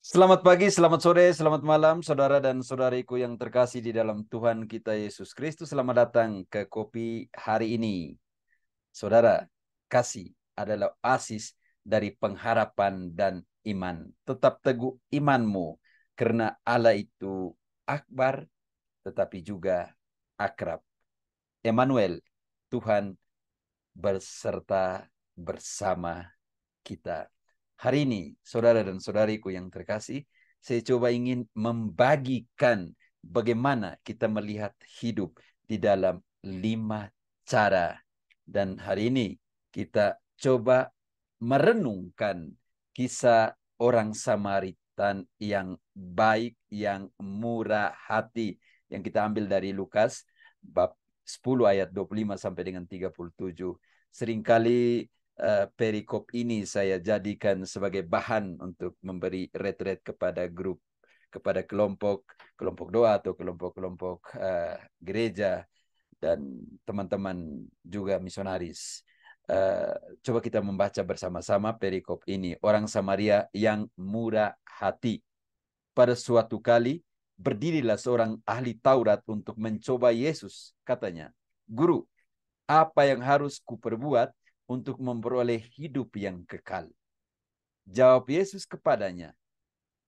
Selamat pagi, selamat sore, selamat malam, saudara dan saudariku yang terkasih di dalam Tuhan kita Yesus Kristus. Selamat datang ke Kopi hari ini. Saudara, kasih adalah oasis dari pengharapan dan iman. Tetap teguh imanmu, karena Allah itu akbar, tetapi juga akrab. Emmanuel, Tuhan berserta bersama kita. Hari ini, saudara dan saudariku yang terkasih, saya coba ingin membagikan bagaimana kita melihat hidup di dalam 5 cara. Dan hari ini kita coba merenungkan kisah orang Samaritan yang baik, yang murah hati, yang kita ambil dari Lukas bab 10 ayat 25 sampai dengan 37. Seringkali perikop ini saya jadikan sebagai bahan untuk memberi retret kepada grup, kepada kelompok doa atau kelompok-kelompok gereja dan teman-teman juga misionaris. Uh, Coba kita membaca bersama-sama perikop ini. Orang Samaria yang murah hati. Pada suatu kali berdirilah seorang ahli Taurat untuk mencoba Yesus. Katanya, "Guru, apa yang harus kuperbuat untuk memperoleh hidup yang kekal?" Jawab Yesus kepadanya,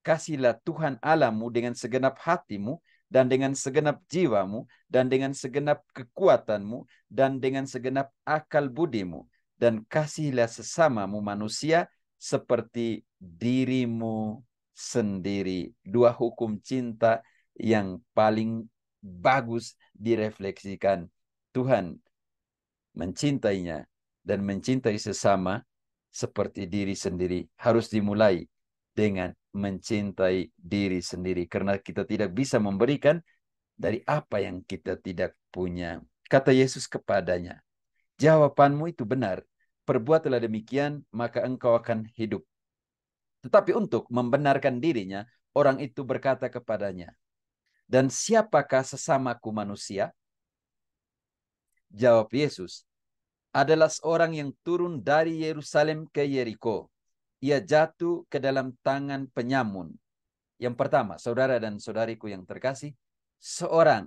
"Kasihlah Tuhan Allahmu dengan segenap hatimu, dan dengan segenap jiwamu, dan dengan segenap kekuatanmu, dan dengan segenap akal budimu. Dan kasihlah sesamamu manusia seperti dirimu sendiri." Dua hukum cinta yang paling bagus direfleksikan. Tuhan mencintainya dan mencintai sesama seperti diri sendiri harus dimulai dengan mencintai diri sendiri, karena kita tidak bisa memberikan dari apa yang kita tidak punya. Kata Yesus kepadanya, "Jawabanmu itu benar. Perbuatlah demikian, maka engkau akan hidup." Tetapi untuk membenarkan dirinya, orang itu berkata kepadanya, "Dan siapakah sesamaku manusia?" Jawab Yesus, "Adalah seorang yang turun dari Yerusalem ke Yeriko. Ia jatuh ke dalam tangan penyamun." Yang pertama, saudara dan saudariku yang terkasih, seorang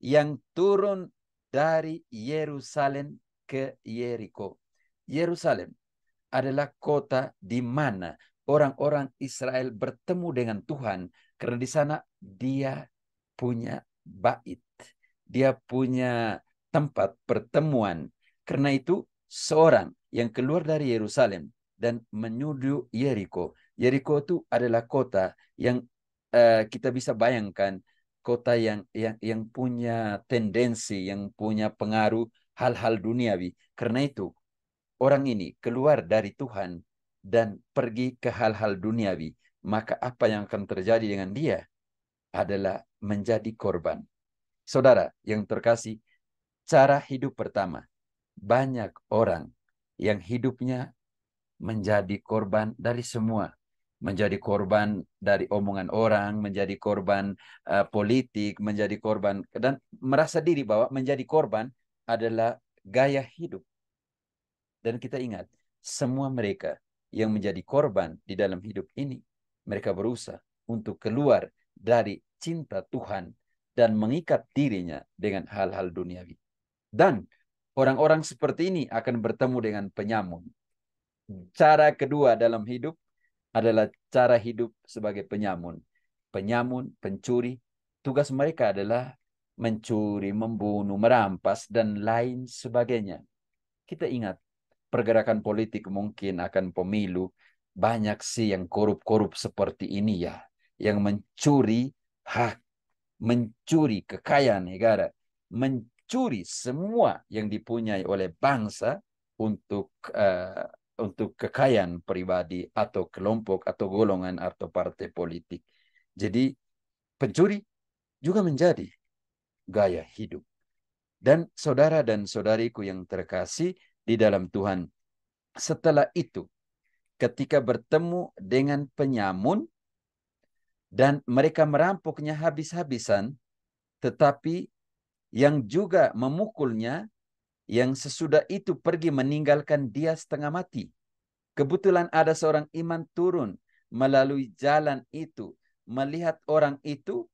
yang turun dari Yerusalem ke Yeriko. Yerusalem adalah kota di mana orang-orang Israel bertemu dengan Tuhan, karena di sana dia punya bait, dia punya tempat pertemuan. Karena itu seorang yang keluar dari Yerusalem dan menuju Yeriko. Yeriko itu adalah kota yang kita bisa bayangkan, kota yang punya tendensi, yang punya pengaruh hal-hal duniawi. Karena itu orang ini keluar dari Tuhan dan pergi ke hal-hal duniawi, maka apa yang akan terjadi dengan dia adalah menjadi korban. Saudara yang terkasih, cara hidup pertama, banyak orang yang hidupnya menjadi korban dari semua. Menjadi korban dari omongan orang, menjadi korban politik, menjadi korban, dan merasa diri bahwa menjadi korban adalah gaya hidup. Dan kita ingat, semua mereka yang menjadi korban di dalam hidup ini, mereka berusaha untuk keluar dari cinta Tuhan dan mengikat dirinya dengan hal-hal duniawi. Dan orang-orang seperti ini akan bertemu dengan penyamun. Cara kedua dalam hidup adalah cara hidup sebagai penyamun. Penyamun, pencuri, tugas mereka adalah mencuri, membunuh, merampas, dan lain sebagainya. Kita ingat, pergerakan politik mungkin akan pemilu, banyak sih yang korup-korup seperti ini ya, yang mencuri hak, mencuri kekayaan negara, mencuri semua yang dipunyai oleh bangsa untuk untuk kekayaan pribadi atau kelompok atau golongan atau partai politik. Jadi pencuri juga menjadi gaya hidup. Dan saudara dan saudariku yang terkasih di dalam Tuhan, setelah itu ketika bertemu dengan penyamun dan mereka merampoknya habis-habisan, tetapi yang juga memukulnya, yang sesudah itu pergi meninggalkan dia setengah mati. Kebetulan ada seorang iman turun melalui jalan itu, melihat orang itu,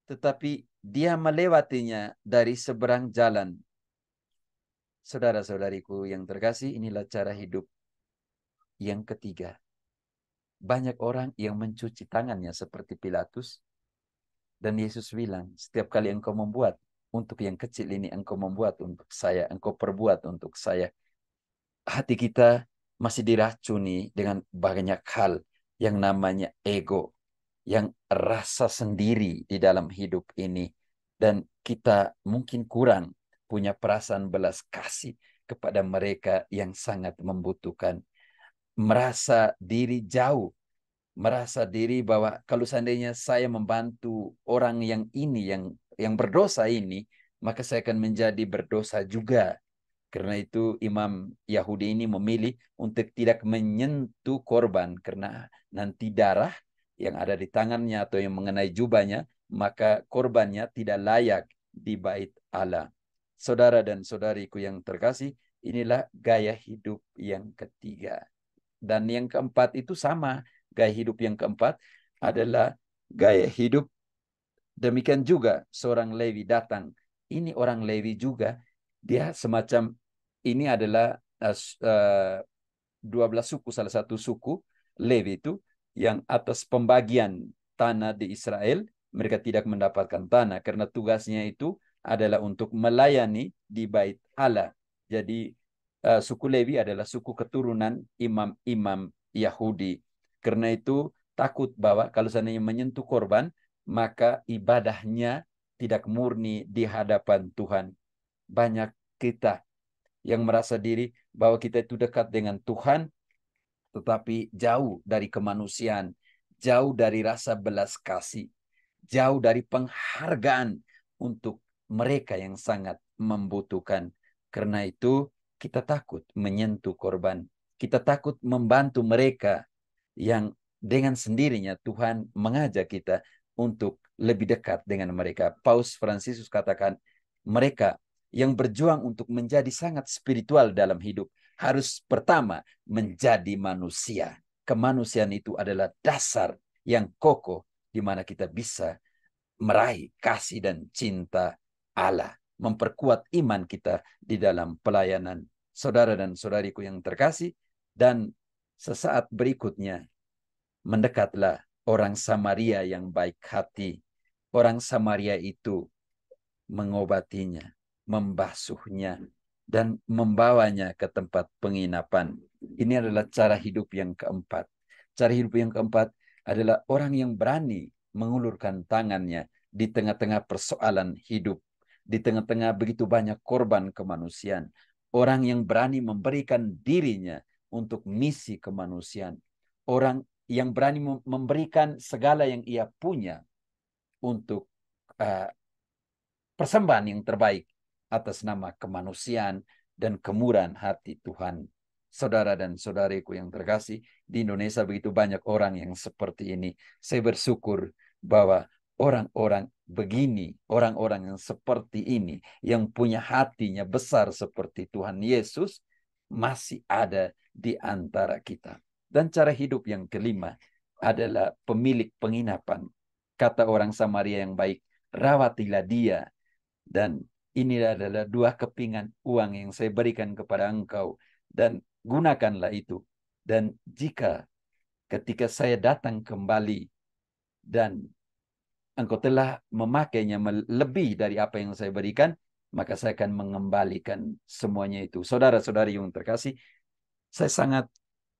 tetapi dia melewatinya dari seberang jalan. Saudara-saudariku yang terkasih, inilah cara hidup yang ketiga. Banyak orang yang mencuci tangannya seperti Pilatus. Dan Yesus bilang, setiap kali engkau membuat untuk yang kecil ini, engkau membuat untuk saya, engkau perbuat untuk saya. Hati kita masih diracuni dengan banyak hal yang namanya ego, yang rasa sendiri di dalam hidup ini. Dan kita mungkin kurang punya perasaan belas kasih kepada mereka yang sangat membutuhkan. Merasa diri jauh, merasa diri bahwa kalau seandainya saya membantu orang yang ini, yang berdosa ini, maka saya akan menjadi berdosa juga. Karena itu imam Yahudi ini memilih untuk tidak menyentuh korban, karena nanti darah yang ada di tangannya atau yang mengenai jubahnya, maka korbannya tidak layak di bait Allah. Saudara dan saudariku yang terkasih, inilah gaya hidup yang ketiga. Dan yang keempat itu sama. Gaya hidup yang keempat adalah gaya hidup. Demikian juga seorang Lewi datang. Ini orang Lewi juga. Dia semacam, ini adalah 12 suku, salah satu suku Lewi itu yang atas pembagian tanah di Israel, mereka tidak mendapatkan tanah karena tugasnya itu adalah untuk melayani di bait Allah. Jadi suku Lewi adalah suku keturunan imam-imam Yahudi. Karena itu takut bahwa kalau seandainya menyentuh korban, maka ibadahnya tidak murni di hadapan Tuhan. Banyak kita yang merasa diri bahwa kita itu dekat dengan Tuhan, tetapi jauh dari kemanusiaan, jauh dari rasa belas kasih, jauh dari penghargaan untuk mereka yang sangat membutuhkan. Karena itu kita takut menyentuh korban. Kita takut membantu mereka yang dengan sendirinya Tuhan mengajak kita untuk lebih dekat dengan mereka. Paus Fransiskus katakan, mereka yang berjuang untuk menjadi sangat spiritual dalam hidup harus pertama menjadi manusia. Kemanusiaan itu adalah dasar yang kokoh di mana kita bisa meraih kasih dan cinta Allah, memperkuat iman kita di dalam pelayanan. Saudara dan saudariku yang terkasih, dan sesaat berikutnya mendekatlah orang Samaria yang baik hati. Orang Samaria itu mengobatinya, membasuhnya, dan membawanya ke tempat penginapan. Ini adalah cara hidup yang keempat. Cara hidup yang keempat adalah orang yang berani mengulurkan tangannya di tengah-tengah persoalan hidup, di tengah-tengah begitu banyak korban kemanusiaan. Orang yang berani memberikan dirinya untuk misi kemanusiaan. Orang yang berani memberikan segala yang ia punya untuk persembahan yang terbaik atas nama kemanusiaan dan kemurahan hati Tuhan. Saudara dan saudariku yang terkasih, di Indonesia begitu banyak orang yang seperti ini. Saya bersyukur bahwa orang-orang begini, orang-orang yang seperti ini, yang punya hatinya besar seperti Tuhan Yesus, masih ada di antara kita. Dan cara hidup yang kelima adalah pemilik penginapan. Kata orang Samaria yang baik, rawatilah dia. Dan ini adalah 2 kepingan uang yang saya berikan kepada engkau, dan gunakanlah itu. Dan jika ketika saya datang kembali dan engkau telah memakainya lebih dari apa yang saya berikan, maka saya akan mengembalikan semuanya itu. Saudara-saudari yang terkasih, saya sangat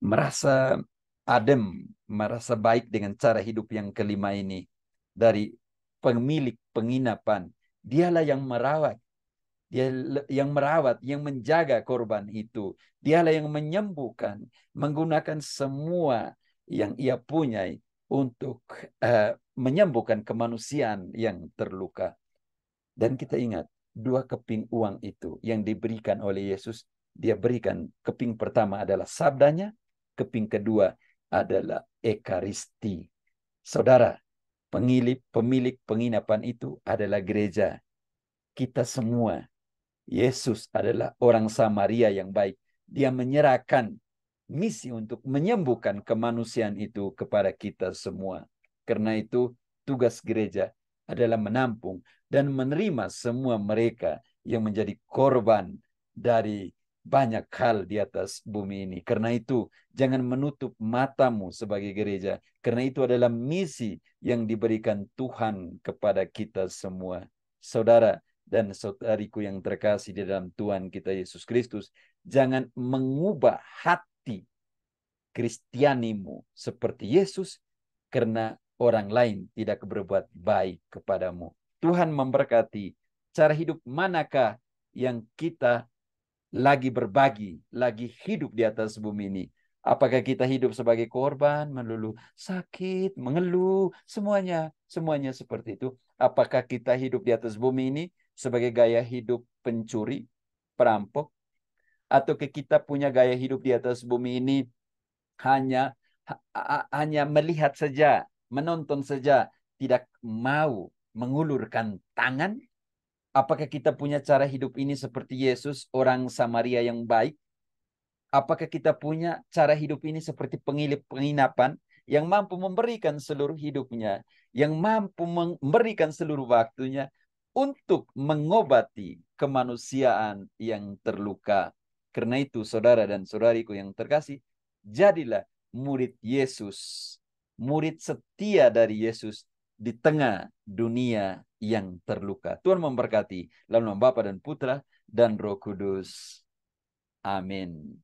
merasa adem, merasa baik dengan cara hidup yang kelima ini. Dari pemilik penginapan, dialah yang merawat. Dia yang merawat, yang menjaga korban itu. Dialah yang menyembuhkan, menggunakan semua yang ia punya untuk menyembuhkan kemanusiaan yang terluka. Dan kita ingat, 2 keping uang itu yang diberikan oleh Yesus, dia berikan, keping pertama adalah sabdanya, keping kedua adalah ekaristi. Saudara, pemilik penginapan itu adalah gereja. Kita semua. Yesus adalah orang Samaria yang baik. Dia menyerahkan misi untuk menyembuhkan kemanusiaan itu kepada kita semua. Karena itu tugas gereja adalah menampung dan menerima semua mereka yang menjadi korban dari banyak hal di atas bumi ini. Karena itu jangan menutup matamu sebagai gereja. Karena itu adalah misi yang diberikan Tuhan kepada kita semua. Saudara dan saudariku yang terkasih di dalam Tuhan kita Yesus Kristus, jangan mengubah hati Kristianimu seperti Yesus karena orang lain tidak berbuat baik kepadamu. Tuhan memberkati. Cara hidup manakah yang kita lagi berbagi, lagi hidup di atas bumi ini? Apakah kita hidup sebagai korban, melulu sakit, mengeluh, semuanya seperti itu? Apakah kita hidup di atas bumi ini sebagai gaya hidup pencuri, perampok? Atau kita punya gaya hidup di atas bumi ini hanya hanya melihat saja, menonton saja, tidak mau mengulurkan tangan? Apakah kita punya cara hidup ini seperti Yesus, orang Samaria yang baik? Apakah kita punya cara hidup ini seperti penginapan yang mampu memberikan seluruh hidupnya, yang mampu memberikan seluruh waktunya untuk mengobati kemanusiaan yang terluka? Karena itu, saudara dan saudariku yang terkasih, jadilah murid Yesus, murid setia dari Yesus di tengah dunia yang terluka. Tuhan memberkati. Dalam nama Bapa dan Putra dan Roh Kudus. Amin.